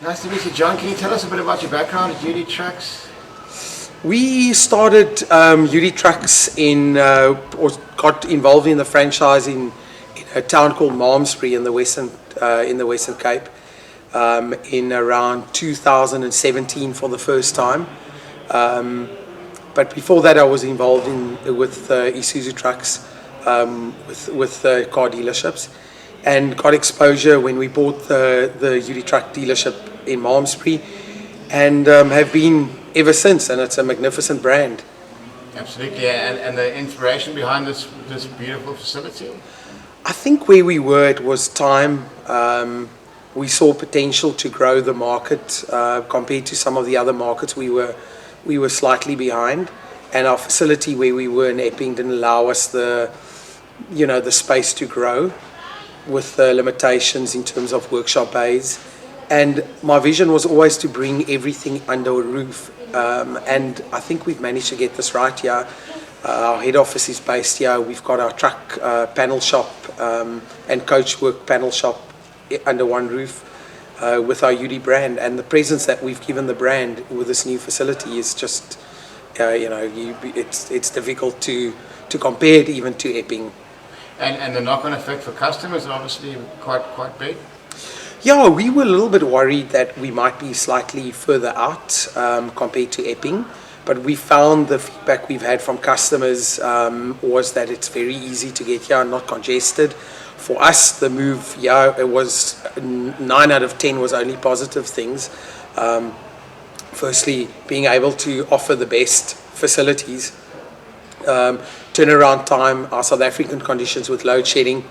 Nice to meet you, John. Can you tell us a bit about your background at UD Trucks? We started UD Trucks or got involved in the franchise in a town called Malmesbury in the Western Cape in around 2017 for the first time. But before that, I was involved with Isuzu Trucks with car dealerships, and got exposure when we bought the UD Truck dealership in Malmesbury, and have been ever since. And it's a magnificent brand. Absolutely, and the inspiration behind this beautiful facility? I think where we were, it was time. We saw potential to grow the market compared to some of the other markets. We were slightly behind, and our facility where we were in Epping didn't allow us the space to grow, with the limitations in terms of workshop bays. And my vision was always to bring everything under a roof, and I think we've managed to get this right here. Our head office is based here. We've got our truck panel shop and coach work panel shop under one roof with our UD brand, and the presence that we've given the brand with this new facility is just, it's difficult to compare it even to Epping. And the knock-on effect for customers is obviously quite big. Yeah, we were a little bit worried that we might be slightly further out compared to Epping, but we found the feedback we've had from customers was that it's very easy to get here, not congested. For us, the move, it was 9 out of 10 was only positive things. Firstly, being able to offer the best facilities, turnaround time, our South African conditions with load shedding,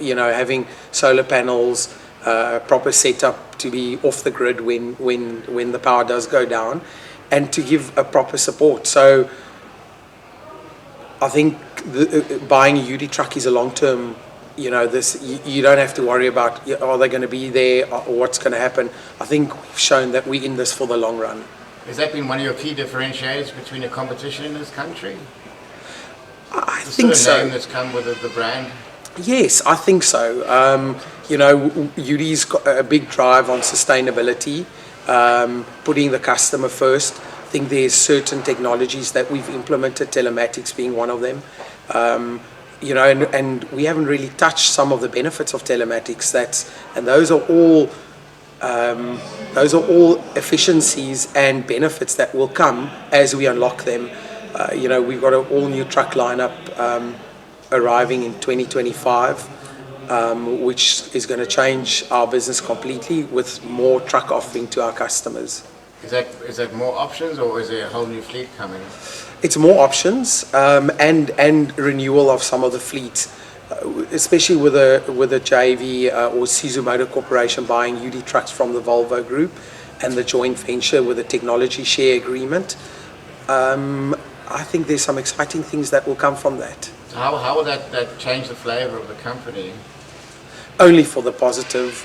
having solar panels, proper setup to be off the grid when the power does go down, and to give a proper support. So I think buying a UD truck is a long-term, you don't have to worry about are they going to be there or what's going to happen. I think we've shown that we're in this for the long run. Has that been one of your key differentiators between your competition in this country? I think so. The name that's come with the brand? Yes, I think so. UD's got a big drive on sustainability, putting the customer first. I think there's certain technologies that we've implemented, telematics being one of them. And we haven't really touched some of the benefits of telematics. And those are all efficiencies and benefits that will come as we unlock them. We've got an all-new truck lineup arriving in 2025, which is going to change our business completely, with more truck offering to our customers. Is that more options, or is there a whole new fleet coming? It's more options and renewal of some of the fleets, especially with a JV or Isuzu Motor Corporation buying UD trucks from the Volvo Group, and the joint venture with a technology share agreement. I think there's some exciting things that will come from that. So how will that change the flavor of the company? Only for the positive.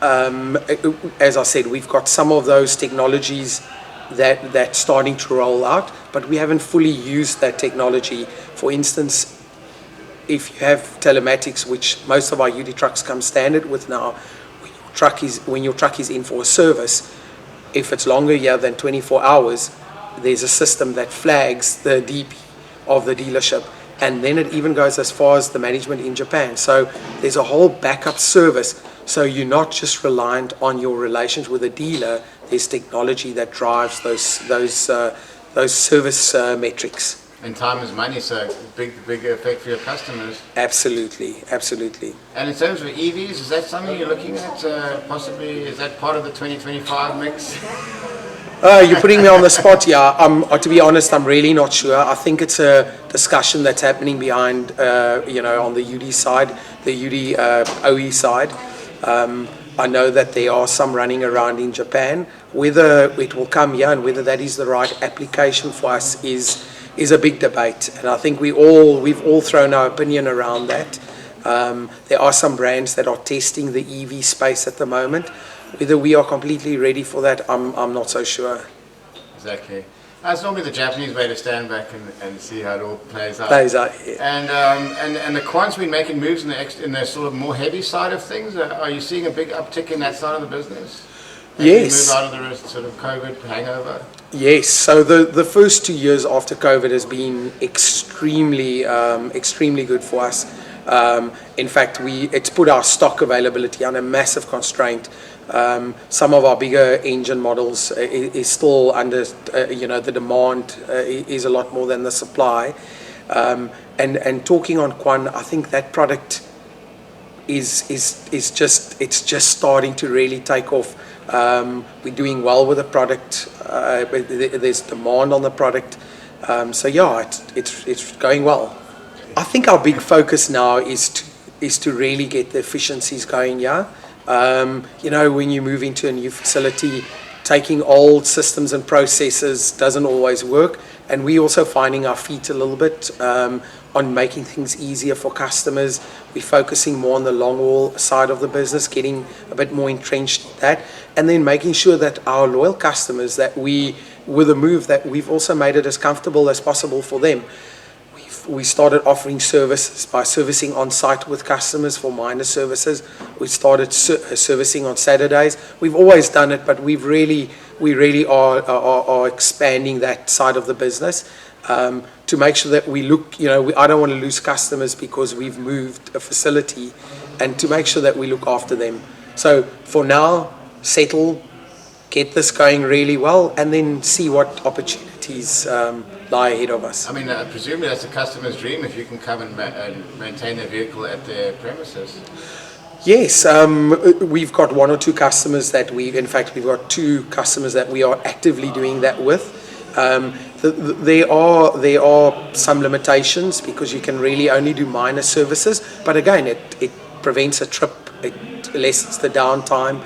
As I said, we've got some of those technologies that's starting to roll out, but we haven't fully used that technology. For instance, if you have telematics, which most of our UD trucks come standard with now, when your truck is in for a service, if it's longer than 24 hours, there's a system that flags the DP of the dealership, and then it even goes as far as the management in Japan. So there's a whole backup service. So you're not just reliant on your relations with a dealer. There's technology that drives those service metrics. And time is money, so big effect for your customers. Absolutely. And in terms of EVs, is that something you're looking at? Possibly, is that part of the 2025 mix? You're putting me on the spot here. To be honest, I'm really not sure. I think it's a discussion that's happening behind, on the UD side, the UD OE side. I know that there are some running around in Japan. Whether it will come here and whether that is the right application for us is a big debate. And I think we've all thrown our opinion around that. There are some brands that are testing the EV space at the moment. Whether we are completely ready for that, I'm not so sure. Exactly. That's normally the Japanese way to stand back and see how it all plays out. Yeah. And the Quant's been making moves in the sort of more heavy side of things. Are you seeing a big uptick in that side of the business? Yes. Move out of the sort of COVID hangover? Yes, so the first 2 years after COVID has been extremely good for us. In fact, it's put our stock availability under massive constraint. Some of our bigger engine models is still under, the demand is a lot more than the supply. And talking on Quan, I think that product is just starting to really take off. We're doing well with the product. There's demand on the product. So yeah, it's going well. I think our big focus now is to really get the efficiencies going. Yeah, when you move into a new facility, taking old systems and processes doesn't always work, and we're also finding our feet a little bit on making things easier for customers. We're focusing more on the long haul side of the business, getting a bit more entrenched in that, and then making sure that our loyal customers, that with a move, that we've also made it as comfortable as possible for them. We started offering services by servicing on site with customers for minor services. We started servicing on Saturdays. We've always done it, but we really are expanding that side of the business to make sure that we look. I don't want to lose customers because we've moved a facility, and to make sure that we look after them. So for now, settle, get this going really well, and then see what opportunities lie ahead of us. I mean, presumably that's a customer's dream if you can come and maintain their vehicle at their premises. Yes, we've got one or two customers we've got two customers that we are actively doing that with. There are some limitations because you can really only do minor services, but again, it prevents a trip, it lessens the downtime.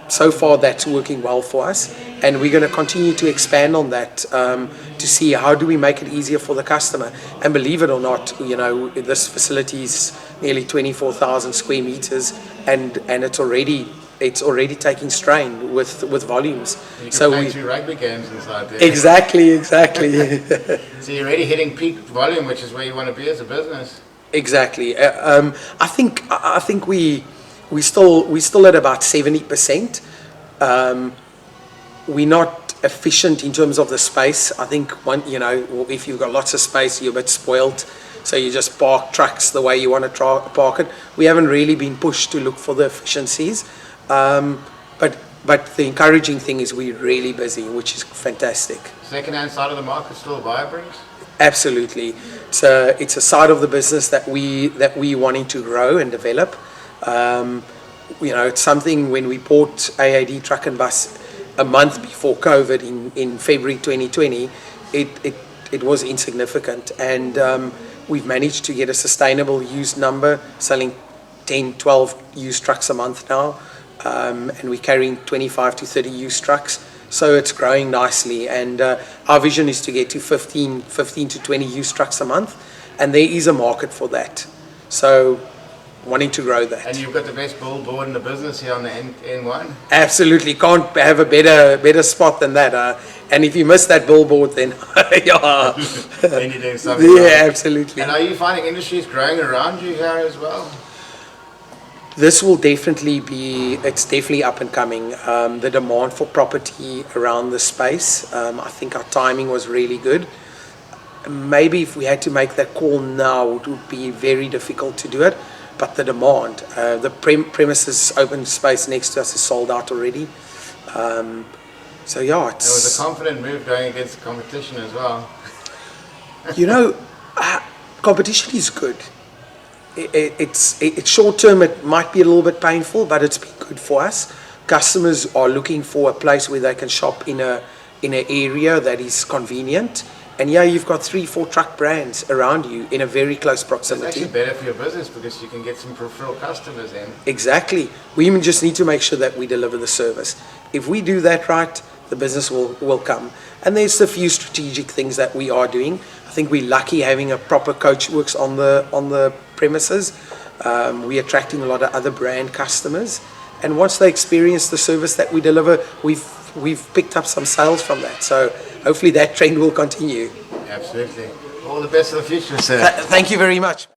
So far that's working well for us, and we're going to continue to expand on that to see how do we make it easier for the customer. And believe it or not, this facility is nearly 24,000 square meters, and it's already taking strain with volumes. You can play 2 rugby games inside there. Exactly. So you're already hitting peak volume, which is where you want to be as a business. Exactly. I think we're still at about 70%. We're not efficient in terms of the space. I think if you've got lots of space, you're a bit spoiled. So you just park trucks the way you want to park it. We haven't really been pushed to look for the efficiencies. But the encouraging thing is we're really busy, which is fantastic. Second-hand side of the market still vibrant? Absolutely. So it's a side of the business that we wanting to grow and develop. It's something. When we bought AAD Truck and Bus a month before COVID in February 2020, it was insignificant, and we've managed to get a sustainable used number, selling 10, 12 used trucks a month now, and we're carrying 25 to 30 used trucks. So it's growing nicely, and our vision is to get to 15 to 20 used trucks a month, and there is a market for that. So wanting to grow that. And you've got the best billboard in the business here on the N1? Absolutely, can't have a better spot than that. And if you miss that billboard, then yeah. Then you're doing something yeah, right. Absolutely. And are you finding industries growing around you here as well? This will definitely it's definitely up and coming. The demand for property around the space, I think our timing was really good. Maybe if we had to make that call now, it would be very difficult to do it. But the demand, the premises open space next to us is sold out already. So yeah, it was a confident move going against the competition as well. Competition is good. It's short term. It might be a little bit painful, but it's been good for us. Customers are looking for a place where they can shop in an area that is convenient. And yeah, you've got 3-4 truck brands around you in a very close proximity. It's actually better for your business because you can get some peripheral customers in. Exactly. We even just need to make sure that we deliver the service. If we do that right, the business will come. And there's a few strategic things that we are doing. I think we're lucky having a proper coach works on the premises. We're attracting a lot of other brand customers. And once they experience the service that we deliver, we've picked up some sales from that. So hopefully that trend will continue. Absolutely. All the best for the future, sir. Thank you very much.